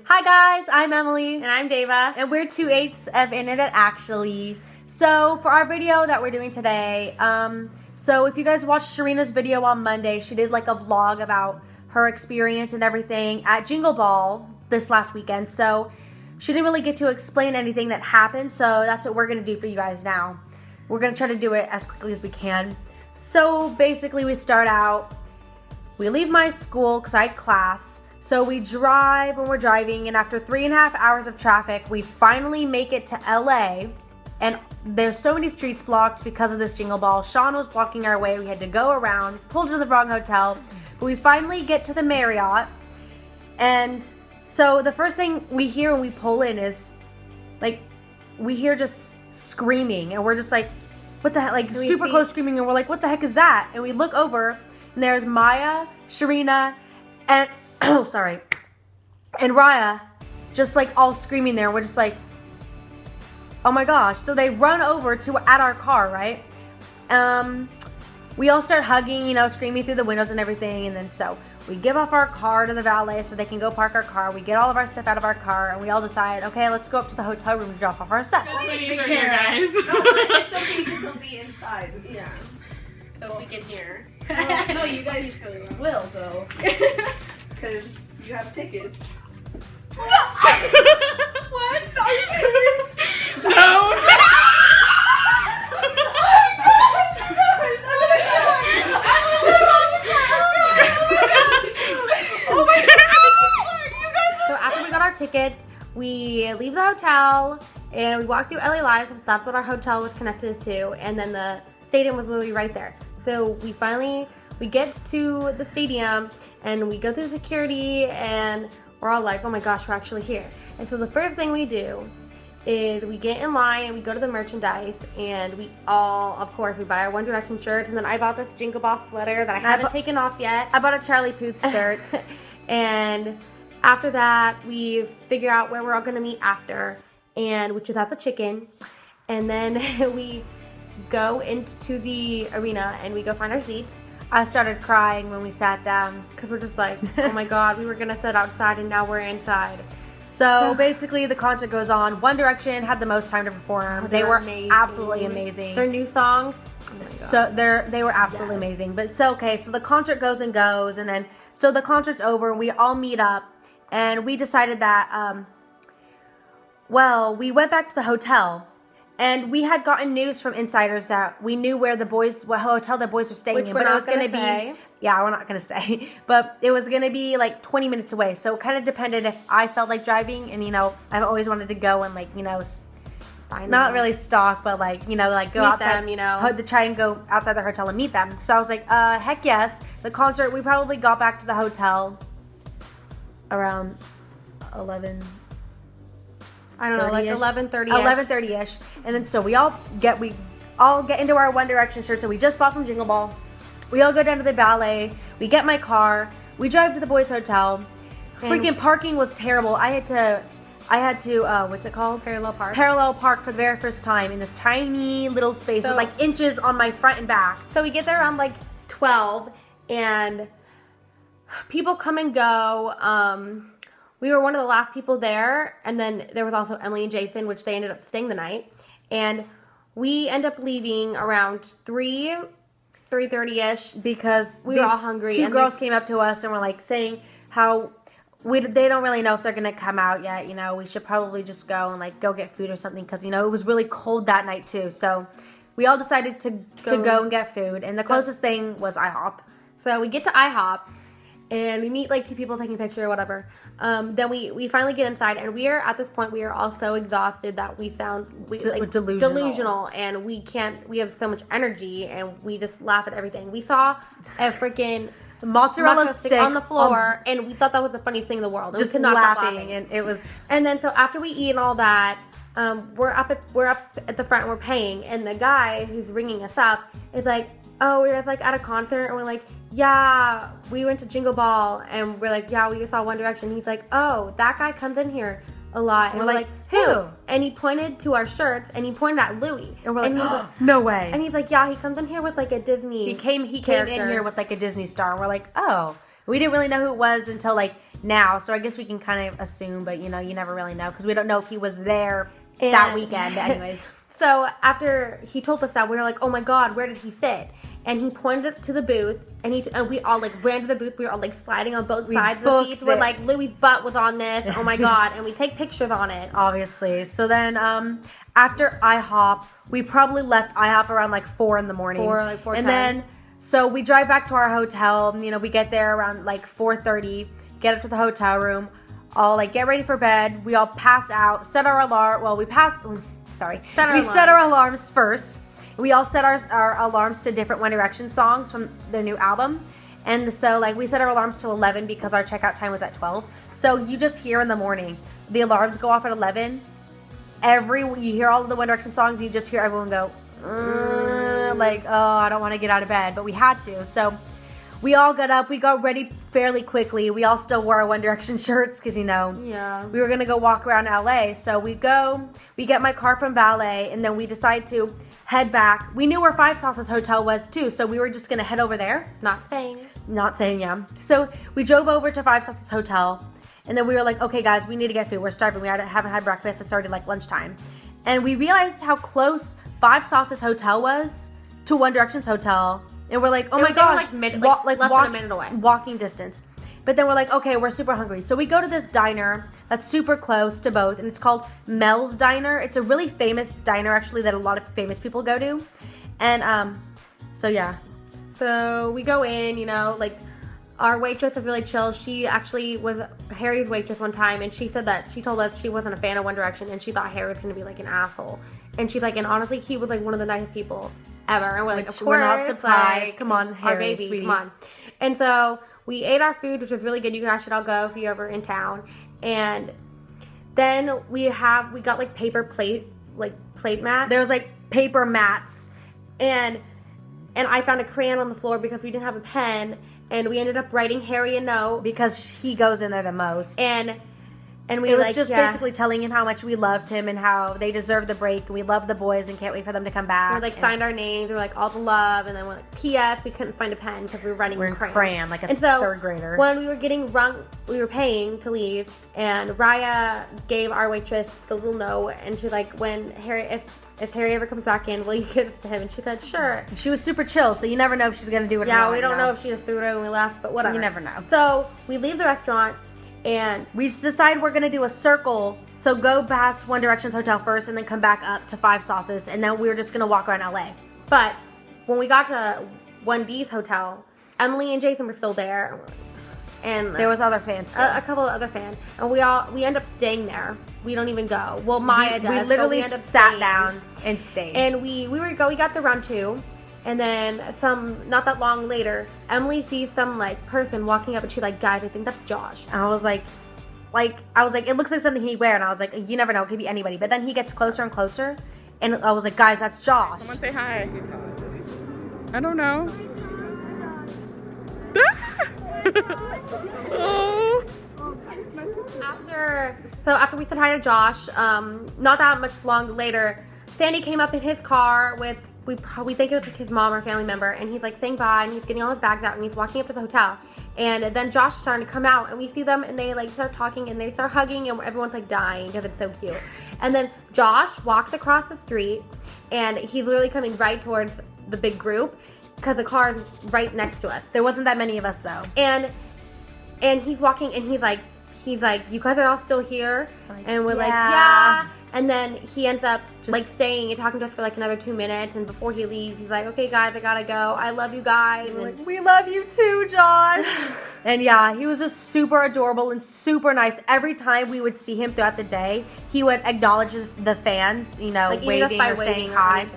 Hi guys, I'm Emily. And I'm Dava. And we're 2/8 of Internet Actually. So for our video that we're doing today, so if you guys watched Sharina's video on Monday, she did like a vlog about her experience and everything at Jingle Ball this last weekend. So she didn't really get to explain anything that happened, so that's what we're going to do for you guys now. We're going to try to do it as quickly as we can. So basically we start out, we leave my school because I had class. So we drive when we're driving, and after 3.5 hours of traffic, we finally make it to LA. And there's so many streets blocked because of this Jingle Ball. Sean was blocking our way. We had to go around, pulled into the wrong hotel. But we finally get to the Marriott. And so the first thing we hear when we pull in is, like, we hear just screaming. And we're just like, what the heck? Like, super close screaming. And we're like, what the heck is that? And we look over, and there's Maya, Sharina, and... oh, sorry. And Raya, just like all screaming there. We're just like, oh my gosh. So they run over at our car, right? We all start hugging, you know, screaming through the windows and everything. And then so we give off our car to the valet so they can go park our car. We get all of our stuff out of our car, and we all decide, okay, let's go up to the hotel room to drop off our stuff. Twinnies are here, guys. It's okay because they'll be inside. Yeah. So we can hear. Well, no, you guys will though. Because you have tickets. What? Are you kidding? No. Oh my God. So after we got our tickets, we leave the hotel and we walk through LA Live since that's what our hotel was connected to, and then the stadium was literally right there. So we get to the stadium and we go through security and we're all like, oh my gosh, we're actually here. And so the first thing we do is we get in line and we go to the merchandise, and we all, of course, we buy our One Direction shirts, and then I bought this Jingle Ball sweater that I haven't taken off yet. I bought a Charlie Puth shirt. And after that, we figure out where we're all gonna meet after, and which is at the chicken. And then we go into the arena and we go find our seats. I started crying when we sat down because we're just like, oh my God, we were gonna sit outside and now we're inside. So basically the concert goes on. One Direction had the most time to perform. They were absolutely amazing. Their new songs, so they were absolutely amazing. But so the concert goes, and then so the concert's over, we all meet up, and we decided that we went back to the hotel. And we had gotten news from insiders that we knew what hotel the boys were staying in. But it was going to be... Yeah, we're not going to say. But it was going to be like 20 minutes away. So it kind of depended if I felt like driving. And, you know, I've always wanted to go and, like, you know, not really stalk, but, like, you know, like go meet outside. Them, you know. To try and go outside the hotel and meet them. So I was like, heck yes. The concert, we probably got back to the hotel around 11... I don't know, like 11:30. 11:30ish, and then so we all get into our One Direction shirts that we just bought from Jingle Ball. We all go down to the ballet. We get my car. We drive to the boys' hotel. Freaking parking was terrible. I had to what's it called? Parallel park. Parallel park for the very first time in this tiny little space with like inches on my front and back. So we get there around like 12, and people come and go. We were one of the last people there, and then there was also Emily and Jason, which they ended up staying the night. And we end up leaving around 3:30ish because we were all hungry. Two girls came up to us and were like saying how they don't really know if they're gonna come out yet. You know, we should probably just go and like go get food or something, because you know it was really cold that night too. So we all decided to go and get food, and the closest thing was IHOP. So we get to IHOP. And we meet like two people taking a picture or whatever. Then we finally get inside, and we are at this point, we are all so exhausted that we sound delusional, and we have so much energy, and we just laugh at everything. We saw a freaking mozzarella stick on the floor, and we thought that was the funniest thing in the world. Just laughing, and it was. And then so after we eat and all that, we're up at the front and we're paying, and the guy who's ringing us up is like, oh, we were like at a concert, and we're like, yeah, we went to Jingle Ball, and we're like, yeah, we saw One Direction. He's like, oh, that guy comes in here a lot. And we're like, who? And he pointed to our shirts, and he pointed at Louis. And we're like, oh, no way. And he's like, yeah, he comes in here with like a Disney He came in here with like a Disney star, and we're like, oh. We didn't really know who it was until like now, so I guess we can kind of assume, but you know, you never really know because we don't know if he was there that weekend. Anyways, so after he told us that, we were like, oh my god, where did he sit? And he pointed to the booth, and we all like ran to the booth. We were all like sliding on both sides of the seats. We're like, Louis' butt was on this. Oh my god! And we take pictures on it. Obviously. So then, after IHOP, we probably left IHOP around like 4 in the morning. 4:10. And then, so we drive back to our hotel. You know, we get there around like 4:30. Get up to the hotel room. All like get ready for bed. We all pass out. Set our alarm. Well, we set our alarms first. We all set our alarms to different One Direction songs from their new album. And so, like, we set our alarms till 11 because our checkout time was at 12. So you just hear in the morning, the alarms go off at 11. You hear all of the One Direction songs, you just hear everyone go, like, oh, I don't want to get out of bed. But we had to. So we all got up. We got ready fairly quickly. We all still wore our One Direction shirts because, you know, we were going to go walk around LA. So we get my car from valet, and then we decide to head back. We knew where Five Sauces Hotel was too, so we were just gonna head over there. Not saying, yeah. So we drove over to Five Sauces Hotel, and then we were like, okay guys, we need to get food. We're starving. We haven't had breakfast. It's already like lunchtime. And we realized how close Five Sauces Hotel was to One Direction's hotel. And we're like, oh my gosh, less than a minute away. Walking distance. But then we're like, okay, we're super hungry. So we go to this diner that's super close to both, and it's called Mel's Diner. It's a really famous diner, actually, that a lot of famous people go to. And, so yeah. So we go in, you know, like, our waitress is really chill. She actually was Harry's waitress one time, and she said that she told us she wasn't a fan of One Direction, and she thought Harry was going to be, like, an asshole. And she's like, and honestly, he was, like, one of the nicest people ever. And we're like, of course. We're not surprised. Like, come on, Harry, our baby, sweetie. come on. And so we ate our food, which was really good. You guys should all go if you're ever in town. And then we got like plate mats. There was like paper mats. And I found a crayon on the floor because we didn't have a pen. And we ended up writing Harry a note. Because he goes in there the most. And we it was just basically telling him how much we loved him and how they deserve the break. And we love the boys and can't wait for them to come back. We like signed our names. We were like all the love, and then we're like P.S. We couldn't find a pen because we were running crayon like a third grader. When we were paying to leave, and Raya gave our waitress the little note, and she's like, when Harry, if Harry ever comes back in, will you give this to him? And she said, sure. She was super chill, so you never know if she's gonna do it. Yeah, we don't know if she just threw it when we left, but whatever. You never know. So we leave the restaurant. And we decide we're going to do a circle. So go past One Direction's hotel first and then come back up to Five Sauces. And then we were just going to walk around LA. But when we got to 1D's hotel, Emily and Jason were still there. And there was other fans still. A couple of other fans. And we end up staying there. We don't even go. Well, Maya does. We literally sat down and stayed. And we got the round 2. And then not that long later, Emily sees some like person walking up, and she's like, guys, I think that's Josh. And I was like, it looks like something he'd wear. And I was like, you never know, it could be anybody. But then he gets closer and closer, and I was like, guys, that's Josh. Someone say hi. I don't know. Oh. After we said hi to Josh, not that much long later, Sandy came up in his car with, we think it was like his mom or family member, and he's like saying bye, and he's getting all his bags out, and he's walking up to the hotel. And then Josh is starting to come out, and we see them, and they like start talking, and they start hugging, and everyone's like dying because it's so cute. And then Josh walks across the street, and he's literally coming right towards the big group because the car is right next to us. There wasn't that many of us though. And he's walking, and he's like, you guys are all still here? Like, and we're like, yeah. And then he ends up like staying and talking to us for like another 2 minutes. And before he leaves, he's like, okay, guys, I gotta go. I love you guys. And like, we love you too, Josh. And yeah, he was just super adorable and super nice. Every time we would see him throughout the day, he would acknowledge the fans, you know, like waving or saying hi.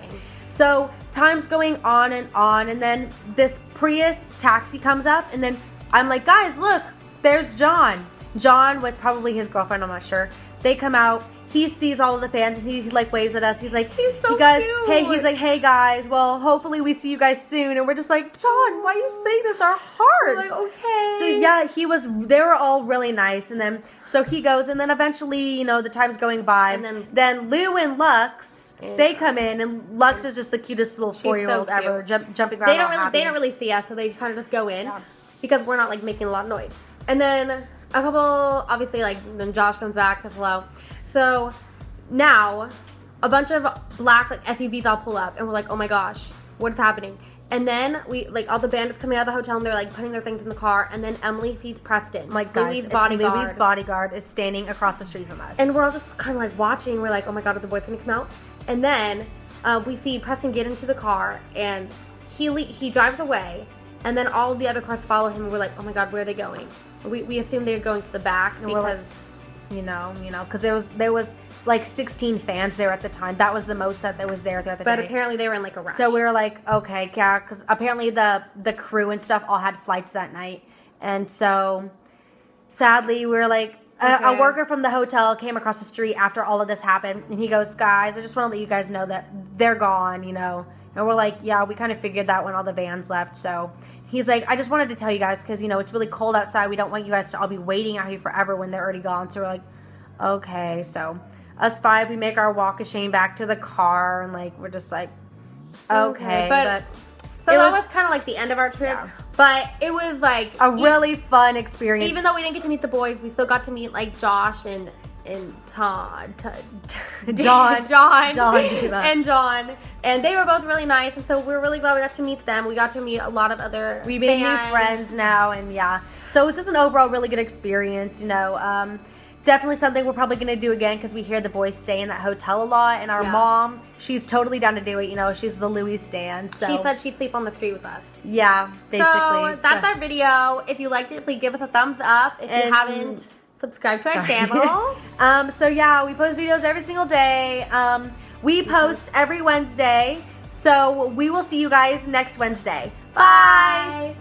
So time's going on, and then this Prius taxi comes up, and then I'm like, guys, look, there's John. John with probably his girlfriend, I'm not sure. They come out. He sees all of the fans, and he like waves at us. He's like, he's so cute. He's like, hey guys, well, hopefully we see you guys soon. And we're just like, John, why you say this? Our hearts. We're like, okay. So yeah, they were all really nice. And then, so he goes, and then eventually, you know, the time's going by. And then Lou and Lux, they come in, and Lux is just the cutest little 4-year-old ever, jumping around. They don't really see us, so they kind of just go in. Yeah. because we're not like making a lot of noise. And then a couple, obviously, like then Josh comes back, says hello. So now a bunch of black like SUVs all pull up, and we're like, oh my gosh, what is happening? And then we like all the bandits coming out of the hotel, and they're like putting their things in the car. And then Emily sees Preston, Like, guys, Louis' Louis' bodyguard is standing across the street from us. and we're all just kind of like watching. We're like, oh my god, are the boys gonna come out? And then we see Preston get into the car, and he drives away. And then all the other cars follow him, and we're like, oh my god, where are they going? We assume they're going to the back And we're like, because you know, because there was like 16 fans there at the time. That was the most that was there throughout the but day. apparently they were in like a rush. So we were like, okay, yeah, because apparently the crew and stuff all had flights that night, and so sadly we were like, a Okay. worker from the hotel came across the street after all of this happened, and he goes, guys, I just want to let you guys know that they're gone, you know. And we're like, yeah, we kind of figured that when all the vans left. So he's like, I just wanted to tell you guys because, you know, it's really cold outside. We don't want you guys to all be waiting out here forever when they're already gone. So we're like, okay. So us five, we make our walk of shame back to the car, and like we're just like, okay. But so it that was- was kind of like the end of our trip. Yeah. But it was like a really fun experience. even though we didn't get to meet the boys, we still got to meet like Josh and Todd, John Diva. and John, and they were both really nice, and so we're really glad we got to meet them. We got to meet a lot of other we made new fans. friends now, and yeah. So it was just an overall really good experience, you know. Definitely something we're probably going to do again because we hear the boys stay in that hotel a lot, and our Yeah. mom, she's totally down to do it, you know. She's the Louis stan, so She said she'd sleep on the street with us. yeah, basically. So that's our video. If you liked it, please give us a thumbs up. If you And- haven't, subscribe to our Sorry. channel. So yeah, we post videos every single day. We post every Wednesday, so we will see you guys next Wednesday. Bye.